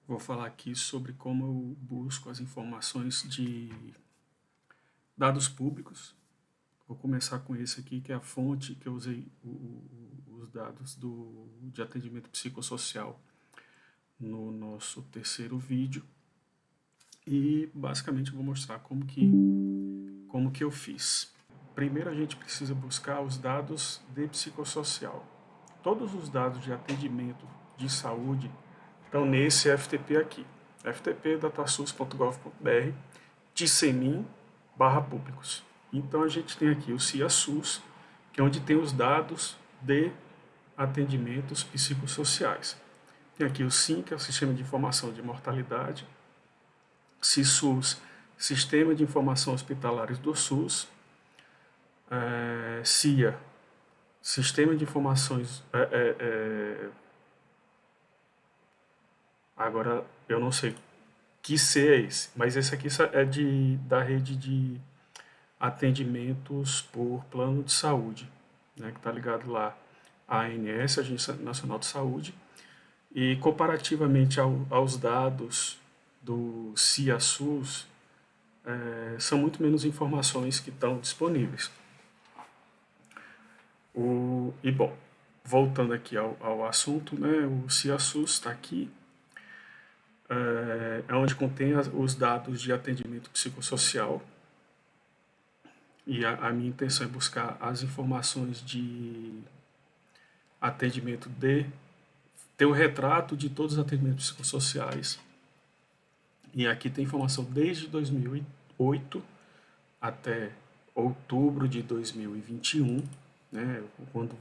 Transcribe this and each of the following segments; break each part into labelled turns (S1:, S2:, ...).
S1: Vou falar aqui sobre como eu busco as informações de dados públicos. Vou começar com esse aqui, que é a fonte que eu usei os dados de atendimento psicossocial no nosso terceiro vídeo. E basicamente eu vou mostrar como que eu fiz. Primeiro a gente precisa buscar os dados de psicossocial. Todos os dados de atendimento de saúde estão nesse FTP aqui, ftp.datasus.gov.br, TICEMIN/públicos. Então a gente tem aqui o CIASUS, que é onde tem os dados de atendimentos psicossociais. Tem aqui o SIM, que é o Sistema de Informação de Mortalidade, CISUS, Sistema de Informação Hospitalares do SUS, CIA, Sistema de Informações... agora, eu não sei que C é esse, mas esse aqui é da rede de atendimentos por plano de saúde, né, que está ligado lá à ANS, Agência Nacional de Saúde, e comparativamente aos dados do CIASUS, são muito menos informações que estão disponíveis. Bom, voltando aqui ao assunto, né, o CIASUS está aqui, é onde contém os dados de atendimento psicossocial, e a minha intenção é buscar as informações de atendimento ter o retrato de todos os atendimentos psicossociais. E aqui tem informação desde 2008 até outubro de 2021, né, quando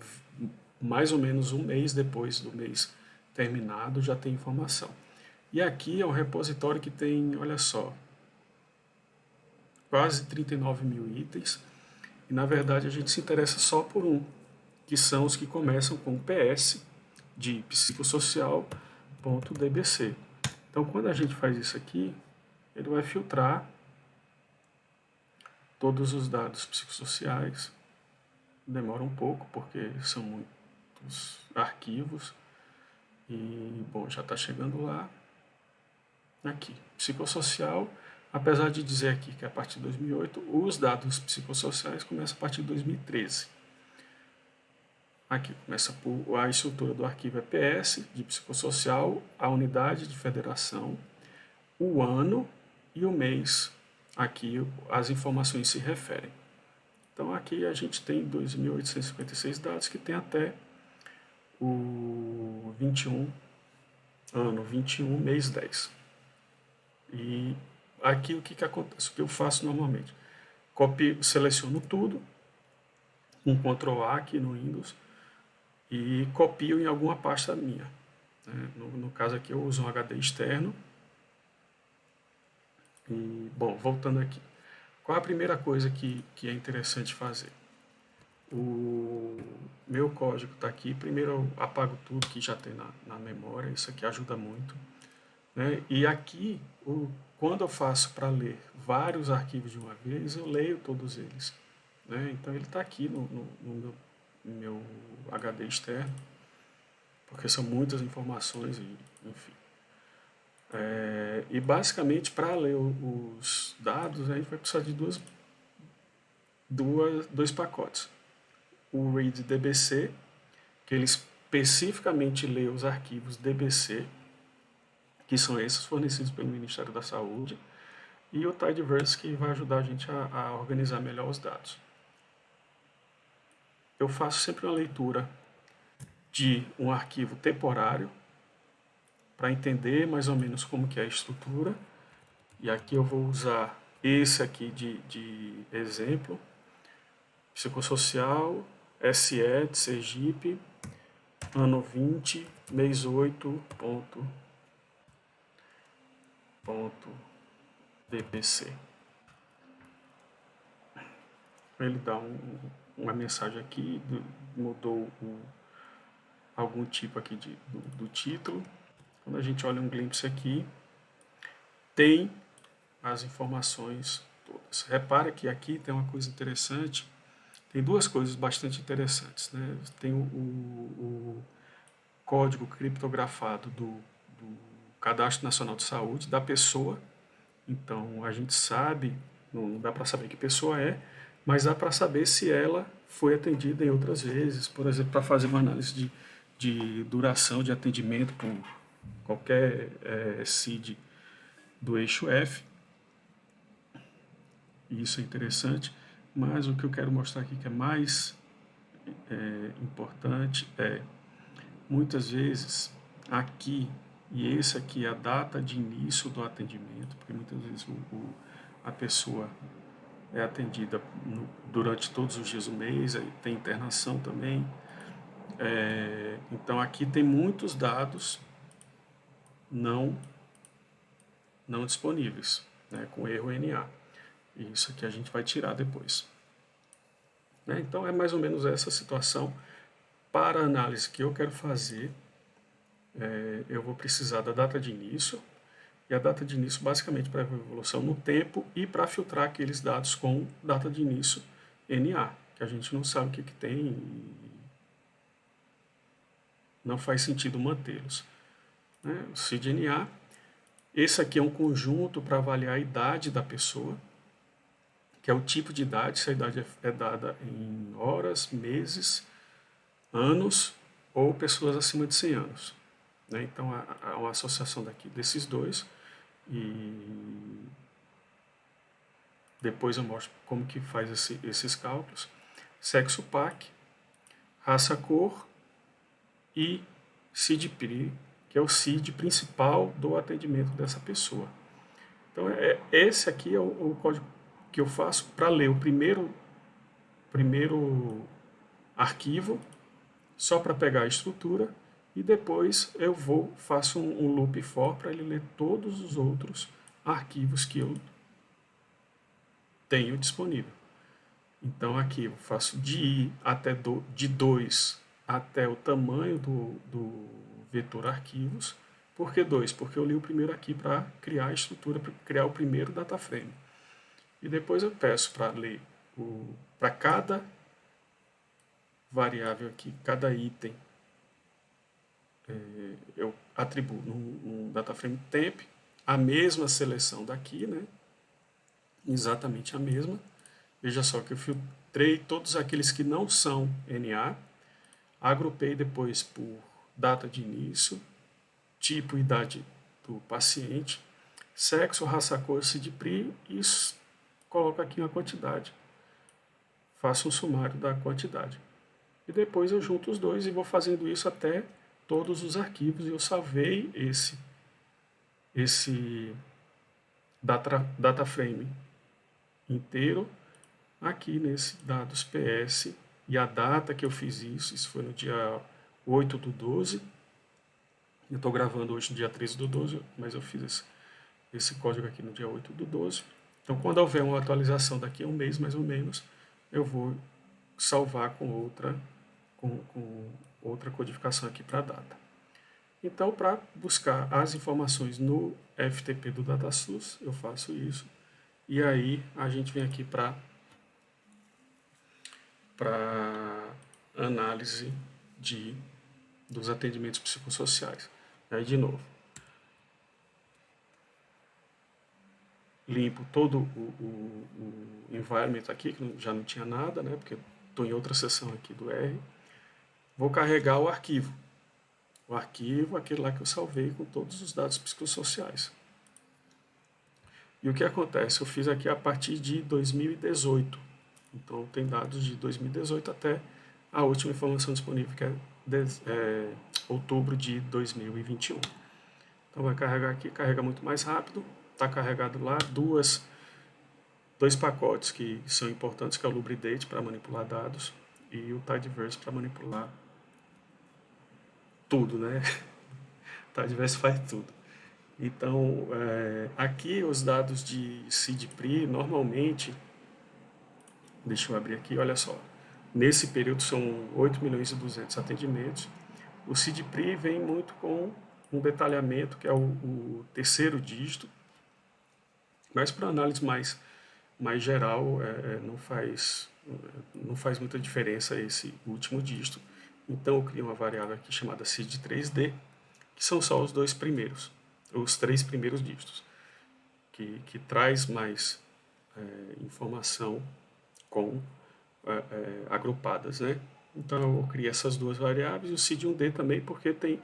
S1: mais ou menos um mês depois do mês terminado já tem informação. E aqui é um repositório que tem, olha só, quase 39 mil itens, e na verdade a gente se interessa só por um, que são os que começam com PS de psicossocial.dbc. Então quando a gente faz isso aqui, ele vai filtrar todos os dados psicossociais. Demora um pouco porque são muitos arquivos, e bom, já está chegando lá. Aqui, psicossocial, apesar de dizer aqui que é a partir de 2008, os dados psicossociais começam a partir de 2013. Aqui começa por a estrutura do arquivo EPS, de psicossocial, a unidade de federação, o ano e o mês. Aqui as informações se referem. Então aqui a gente tem 2.856 dados que tem até o 21, ano 21, mês 10. E aqui o que acontece? O que eu faço normalmente? Seleciono tudo, com Ctrl A aqui no Windows, e copio em alguma pasta minha. No caso aqui eu uso um HD externo. E, bom, voltando aqui. Qual a primeira coisa que é interessante fazer? O meu código está aqui. Primeiro eu apago tudo que já tem na memória. Isso aqui ajuda muito. Né? E aqui, quando eu faço para ler vários arquivos de uma vez, eu leio todos eles. Né? Então ele está aqui no meu HD externo, porque são muitas informações, enfim. E basicamente, para ler os dados, a gente vai precisar de dois pacotes. O read DBC, que ele especificamente lê os arquivos DBC, que são esses fornecidos pelo Ministério da Saúde, e o Tidyverse, que vai ajudar a gente a organizar melhor os dados. Eu faço sempre uma leitura de um arquivo temporário, para entender mais ou menos como que é a estrutura, e aqui eu vou usar esse aqui de exemplo, psicossocial, SE de Sergipe, ano 20, mês 8, DPC. Ele dá uma mensagem aqui, mudou algum tipo aqui do título. Quando a gente olha um glimpse aqui, tem as informações todas. Repara que aqui tem uma coisa interessante, tem duas coisas bastante interessantes. Né? Tem o código criptografado do Cadastro Nacional de Saúde da pessoa. Então, a gente sabe, não dá para saber que pessoa é, mas dá para saber se ela foi atendida em outras vezes, por exemplo, para fazer uma análise de duração de atendimento por qualquer CID do eixo F. Isso é interessante, mas o que eu quero mostrar aqui que é mais importante é, muitas vezes, aqui, e esse aqui é a data de início do atendimento, porque muitas vezes a pessoa é atendida durante todos os dias do mês, aí tem internação também. Então aqui tem muitos dados não, não disponíveis, né, com erro NA. E isso aqui a gente vai tirar depois. Então é mais ou menos essa situação. Para a análise que eu quero fazer, eu vou precisar da data de início, e a data de início basicamente para a evolução no tempo e para filtrar aqueles dados com data de início NA, que a gente não sabe o que tem e não faz sentido mantê-los. O CID-NA, esse aqui é um conjunto para avaliar a idade da pessoa, que é o tipo de idade, se a idade é dada em horas, meses, anos ou pessoas acima de 100 anos. Então, há uma associação desses dois e depois eu mostro como que faz esses cálculos. Sexo PAC, raça cor e CID-PRI, que é o CID principal do atendimento dessa pessoa. Então, esse aqui é o código que eu faço para ler o primeiro arquivo, só para pegar a estrutura, e depois eu faço um loop for para ele ler todos os outros arquivos que eu tenho disponível. Então aqui eu faço de 2 até o tamanho do vetor arquivos. Por que 2? Porque eu li o primeiro aqui para criar a estrutura, para criar o primeiro data frame. E depois eu peço para ler para cada variável aqui, cada item, eu atribuo no data frame temp a mesma seleção daqui, né? Exatamente a mesma. Veja só que eu filtrei todos aqueles que não são NA, agrupei depois por data de início, tipo e idade do paciente, sexo, raça, cor, CID-PRI e coloco aqui uma quantidade. Faço um sumário da quantidade. E depois eu junto os dois e vou fazendo isso até todos os arquivos. E eu salvei esse data frame inteiro aqui nesse dados PS. E a data que eu fiz isso foi no dia 8/12. Eu estou gravando hoje no dia 13/12, mas eu fiz esse código aqui no dia 8/12. Então, quando houver uma atualização daqui a um mês, mais ou menos, eu vou salvar com outra codificação aqui para a data. Então, para buscar as informações no FTP do DataSUS, eu faço isso. E aí, a gente vem aqui para análise dos atendimentos psicossociais. Aí, de novo, limpo todo o environment aqui, que já não tinha nada, né, porque estou em outra seção aqui do R. Vou carregar o arquivo. O arquivo, aquele lá que eu salvei com todos os dados psicossociais. E o que acontece? Eu fiz aqui a partir de 2018. Então, tem dados de 2018 até a última informação disponível, que é outubro de 2021. Então, vai carregar aqui, carrega muito mais rápido. Está carregado lá dois pacotes que são importantes, que é o Lubridate para manipular dados e o Tidyverse para manipular tudo, né? Tidyverse faz tudo. Então, aqui os dados de CID-PRI, normalmente, deixa eu abrir aqui, olha só, nesse período são 8.200.000 atendimentos. O CID-PRI vem muito com um detalhamento, que é o terceiro dígito, mas para análise mais geral, não faz muita diferença esse último dígito. Então eu crio uma variável aqui chamada CID3D, que são só os dois primeiros. os 3 primeiros dígitos, que traz mais informação com agrupadas, né? Então eu criei essas 2 variáveis e o CID1D também, porque tem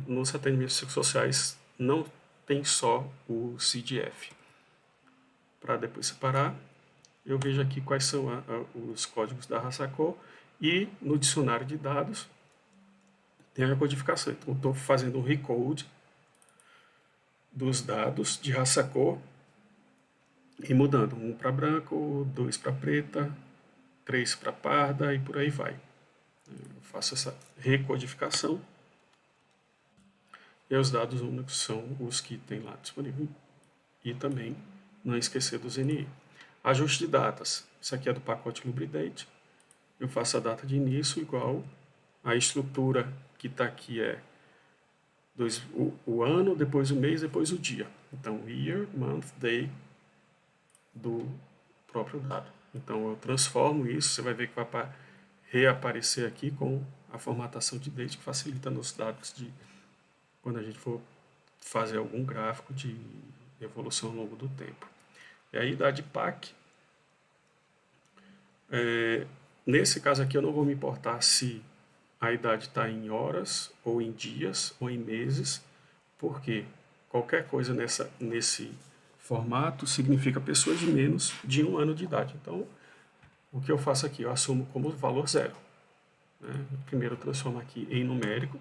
S1: nos atendimentos psicossociais não tem só o CID-F. Para depois separar, eu vejo aqui quais são os códigos da raça cor e no dicionário de dados tem a codificação. Então estou fazendo um recode dos dados de raça cor e mudando 1 para branco, 2 para preta, 3 para parda e por aí vai. Eu faço essa recodificação e os dados únicos são os que tem lá disponível. E também não esquecer do ZNI. Ajuste de datas. Isso aqui é do pacote Lubridate. Eu faço a data de início igual a estrutura que está aqui é o ano, depois o mês, depois o dia. Então, year, month, day do próprio dado. Então, eu transformo isso, você vai ver que vai reaparecer aqui com a formatação de date, que facilita nos dados de quando a gente for fazer algum gráfico de evolução ao longo do tempo. E a idade PAC, nesse caso aqui eu não vou me importar se a idade está em horas, ou em dias, ou em meses, porque qualquer coisa nesse formato significa pessoa de menos de 1 ano de idade. Então, o que eu faço aqui? Eu assumo como valor 0. Né? Primeiro eu transformo aqui em numérico.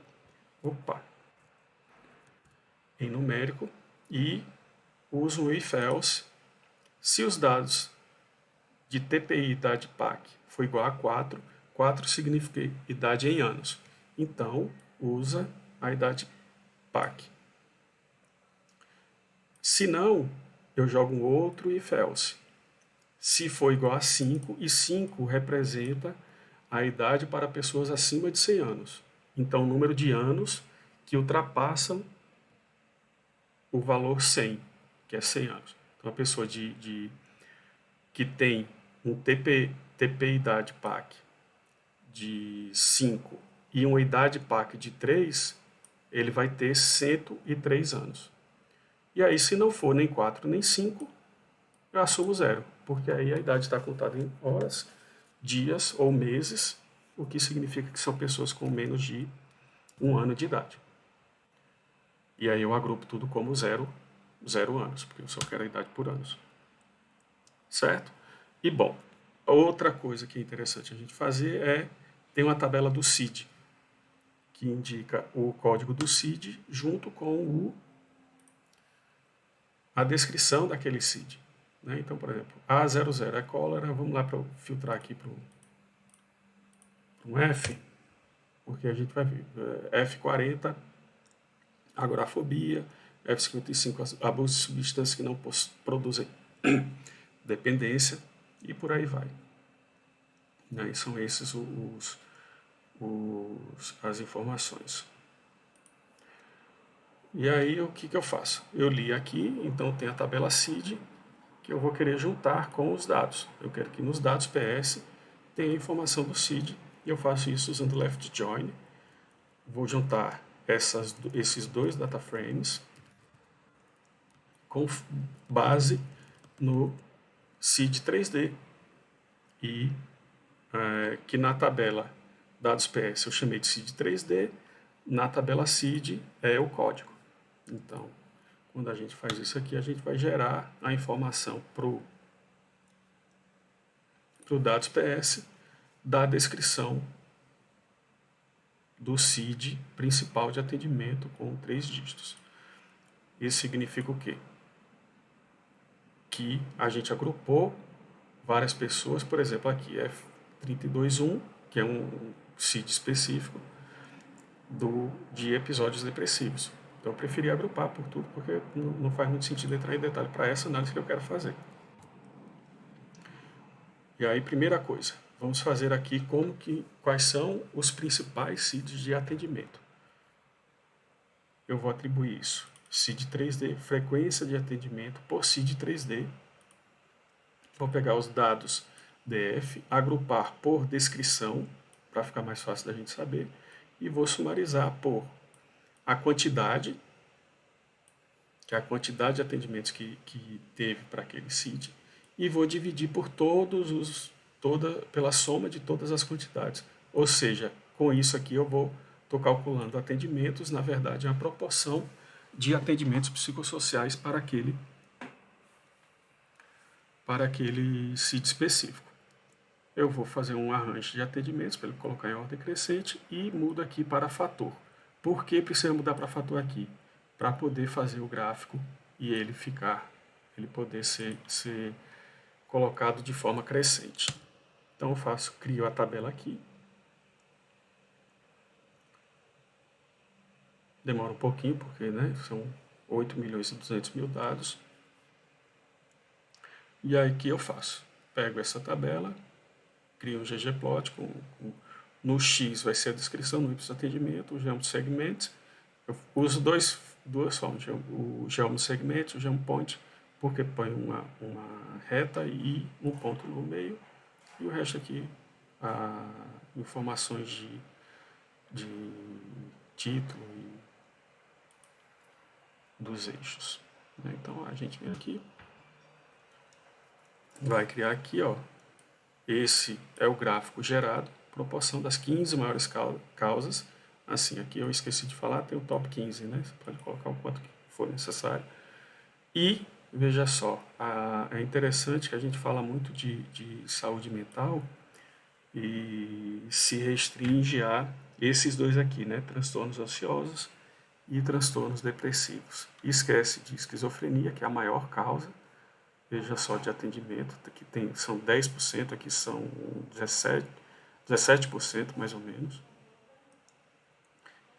S1: Em numérico. E uso o if-else. Se os dados de TPI idade PAC for igual a 4, 4 significa idade em anos. Então, usa a idade PAC. Se não, eu jogo um outro if-else. Se for igual a 5, e 5 representa a idade para pessoas acima de 100 anos. Então, o número de anos que ultrapassam o valor 100, que é 100 anos. Então, a pessoa que tem um TP idade PAC de 5 e uma idade PAC de 3, ele vai ter 103 anos. E aí, se não for nem 4 nem 5, eu assumo 0, porque aí a idade está contada em horas, dias ou meses, o que significa que são pessoas com menos de 1 ano de idade. E aí eu agrupo tudo como 0 anos, porque eu só quero a idade por anos. Certo? E bom, outra coisa que é interessante a gente fazer tem uma tabela do CID, que indica o código do CID junto com a descrição daquele CID. Né? Então, por exemplo, A00 é cólera, vamos lá para filtrar aqui para um F, porque a gente vai ver F40, agorafobia, F55, abuso de substâncias que não produzem dependência, e por aí vai. Né? E são esses as informações. E aí, o que eu faço? Eu li aqui, então tem a tabela CID, que eu vou querer juntar com os dados. Eu quero que nos dados PS tenha a informação do CID, e eu faço isso usando left join. Vou juntar esses 2 data frames com base no CID 3D. E que na tabela dados PS eu chamei de CID 3D, na tabela CID é o código. Então, quando a gente faz isso aqui, a gente vai gerar a informação para o dados PS da descrição do CID principal de atendimento com 3 dígitos. Isso significa o quê? Que a gente agrupou várias pessoas, por exemplo, aqui é 321, que é um CID específico de episódios depressivos. Então eu preferi agrupar por tudo, porque não faz muito sentido entrar em detalhe para essa análise que eu quero fazer. E aí, primeira coisa, vamos fazer aqui quais são os principais CIDs de atendimento. Eu vou atribuir isso. CID 3D, frequência de atendimento por CID 3D. Vou pegar os dados DF, agrupar por descrição, para ficar mais fácil da gente saber, e vou sumarizar por a quantidade que é a quantidade de atendimentos que teve para aquele CID, e vou dividir por pela soma de todas as quantidades. Ou seja, com isso aqui eu estou calculando atendimentos, na verdade é uma proporção de atendimentos psicossociais para aquele CID específico. Eu vou fazer um arranjo de atendimentos para ele colocar em ordem crescente e mudo aqui para fator. Por que precisa mudar para fator aqui? Para poder fazer o gráfico e ele poder ser colocado de forma crescente. Então eu crio a tabela aqui. Demora um pouquinho porque, né, são 8.200.000 dados. E aí que eu faço? Pego essa tabela, crio um ggplot no X vai ser a descrição, no Y atendimento, o geom segment. Eu uso duas formas, o geom segment, o geom point, porque põe uma reta e um ponto no meio, e o resto aqui, informações de título e dos eixos. Então a gente vem aqui, vai criar aqui, ó, esse é o gráfico gerado, proporção das 15 maiores causas. Assim, aqui eu esqueci de falar, tem o top 15, né? Você pode colocar o quanto for necessário. E, veja só, é interessante que a gente fala muito de saúde mental e se restringe a esses dois aqui, né? Transtornos ansiosos e transtornos depressivos. E esquece de esquizofrenia, que é a maior causa, veja só, de atendimento, que são 10%, aqui são 17% mais ou menos.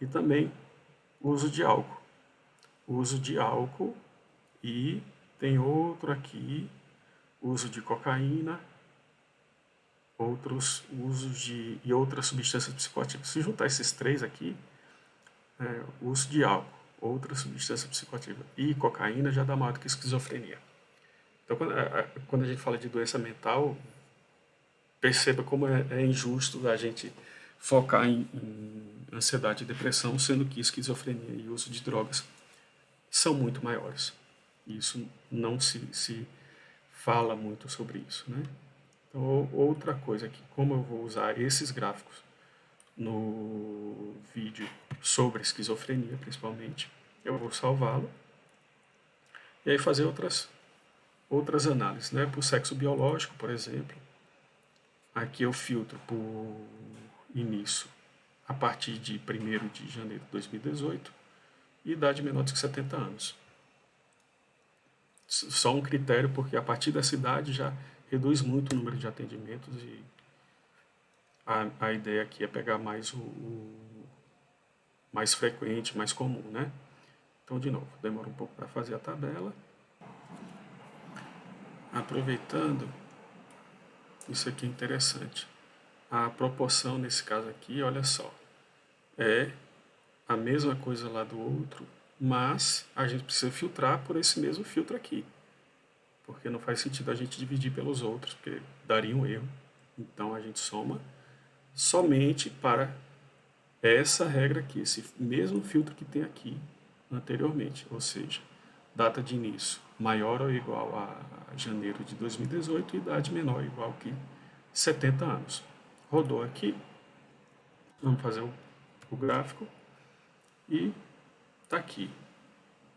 S1: E também o uso de álcool. O uso de álcool e tem outro aqui, uso de cocaína, outros usos e outras substâncias psicoativas. Se juntar esses três aqui, uso de álcool, outra substância psicoativa e cocaína já dá maior do que esquizofrenia. Então, quando a gente fala de doença mental, perceba como é injusto a gente focar em ansiedade e depressão, sendo que esquizofrenia e uso de drogas são muito maiores. Isso não se fala muito sobre isso, né? Então, outra coisa aqui, como eu vou usar esses gráficos no vídeo sobre esquizofrenia, principalmente, eu vou salvá-lo e aí fazer outras análises, né? Por sexo biológico, por exemplo. Aqui eu filtro por início a partir de 1º de janeiro de 2018 e idade menor de 70 anos. Só um critério, porque a partir dessa idade já reduz muito o número de atendimentos e a ideia aqui é pegar mais o mais frequente, mais comum, né? Então, de novo, demora um pouco para fazer a tabela. Aproveitando, isso aqui é interessante. A proporção nesse caso aqui, olha só, é a mesma coisa lá do outro, mas a gente precisa filtrar por esse mesmo filtro aqui. Porque não faz sentido a gente dividir pelos outros, porque daria um erro. Então a gente soma somente para essa regra aqui, esse mesmo filtro que tem aqui anteriormente, ou seja, data de início maior ou igual a janeiro de 2018 e idade menor ou igual que 70 anos. Rodou aqui, vamos fazer o gráfico e está aqui.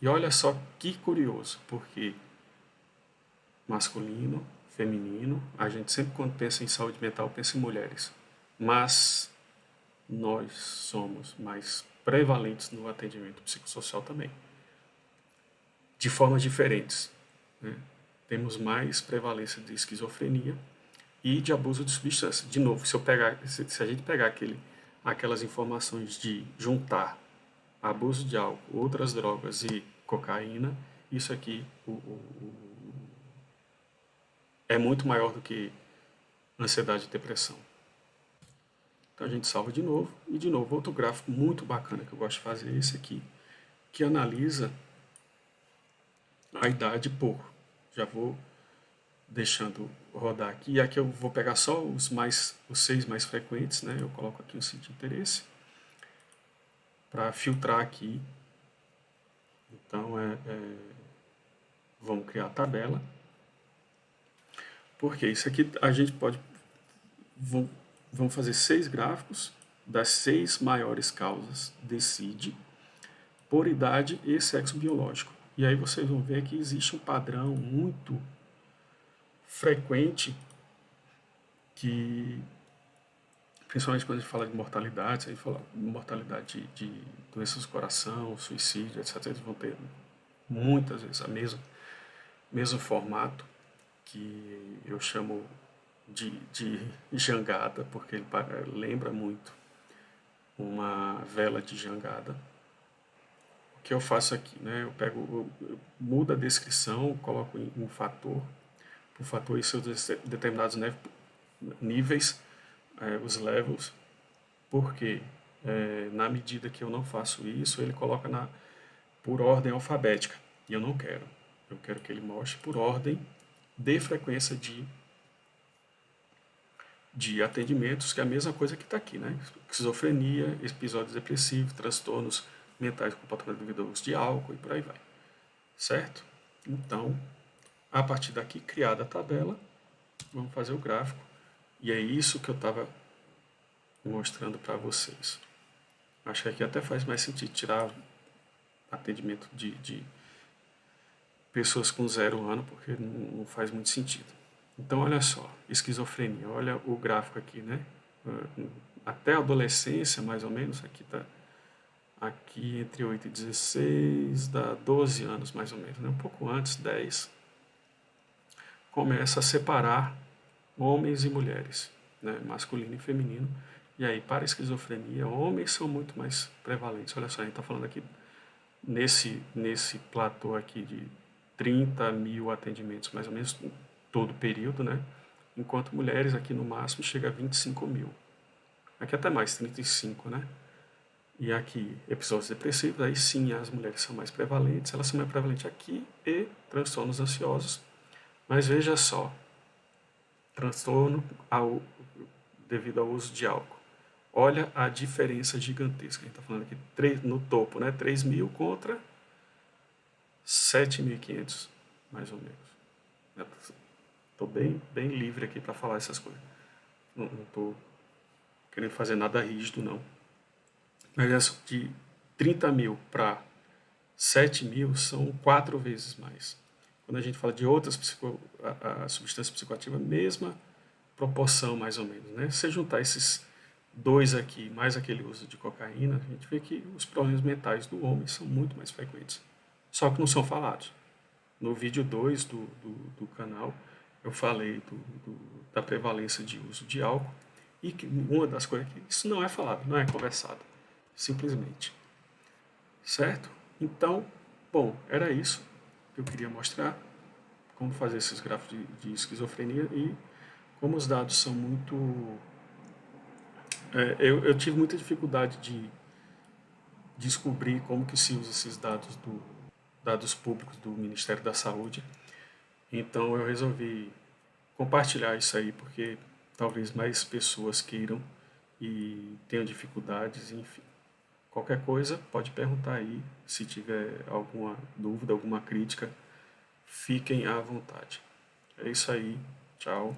S1: E olha só que curioso, porque masculino, feminino, a gente sempre quando pensa em saúde mental pensa em mulheres, mas nós somos mais prevalentes no atendimento psicossocial também, de formas diferentes, né? Temos mais prevalência de esquizofrenia e de abuso de substância. De novo, se a gente pegar aquelas informações de juntar abuso de álcool, outras drogas e cocaína, isso aqui é muito maior do que ansiedade e depressão. Então a gente salva de novo, e de novo, outro gráfico muito bacana que eu gosto de fazer é esse aqui, que analisa a idade por. Já vou deixando rodar aqui, e aqui eu vou pegar só os 6 mais frequentes, né? Eu coloco aqui um sítio de interesse, para filtrar aqui. Então criar a tabela, porque isso aqui a gente pode, vamos fazer 6 gráficos das 6 maiores causas de CID por idade e sexo biológico. E aí vocês vão ver que existe um padrão muito frequente que, principalmente quando a gente fala de mortalidade, se a gente fala de mortalidade de doenças do coração, suicídio, etc., eles vão ter muitas vezes a mesmo formato, que eu chamo de jangada, porque ele lembra muito uma vela de jangada. O que eu faço aqui, né? Eu mudo a descrição, coloco em um fator, por fator e seus determinados níveis, os levels, porque na medida que eu não faço isso, ele coloca por ordem alfabética, e eu não quero. Eu quero que ele mostre por ordem de frequência de atendimentos, que é a mesma coisa que está aqui, né? Esquizofrenia, episódios depressivos, transtornos mentais, comportamento devido ao uso de álcool e por aí vai. Certo? Então, a partir daqui, criada a tabela, vamos fazer o gráfico. E é isso que eu estava mostrando para vocês. Acho que aqui até faz mais sentido tirar atendimento de pessoas com 0 ano, porque não faz muito sentido. Então, olha só, esquizofrenia, olha o gráfico aqui, né? Até a adolescência, mais ou menos, aqui está aqui entre 8 e 16, dá 12 anos mais ou menos, né? Um pouco antes, 10, começa a separar homens e mulheres, né? Masculino e feminino. E aí, para a esquizofrenia, homens são muito mais prevalentes. Olha só, a gente está falando aqui nesse platô aqui de 30 mil atendimentos, mais ou menos, todo o período, né? Enquanto mulheres aqui no máximo chega a 25 mil. Aqui até mais, 35, né? E aqui, episódios depressivos, aí sim as mulheres são mais prevalentes, elas são mais prevalentes aqui e transtornos ansiosos. Mas veja só, transtorno devido ao uso de álcool. Olha a diferença gigantesca. A gente está falando aqui no topo, né? 3 mil contra 7.500, mais ou menos. Estou bem livre aqui para falar essas coisas. Não estou querendo fazer nada rígido, não. Mas de 30 mil para 7 mil são 4 vezes mais. Quando a gente fala de outras a substância psicoativa, mesma proporção mais ou menos, né? Se você juntar esses dois aqui, mais aquele uso de cocaína, a gente vê que os problemas mentais do homem são muito mais frequentes. Só que não são falados. No vídeo 2 do canal, eu falei da prevalência de uso de álcool e que uma das coisas que isso não é falado, não é conversado, simplesmente. Certo? Então, bom, era isso que eu queria mostrar, como fazer esses gráficos de esquizofrenia e como os dados são muito... eu tive muita dificuldade de descobrir como que se usa esses dados públicos do Ministério da Saúde. Então eu resolvi compartilhar isso aí, porque talvez mais pessoas queiram e tenham dificuldades, enfim. Qualquer coisa, pode perguntar aí. Se tiver alguma dúvida, alguma crítica, fiquem à vontade. É isso aí. Tchau.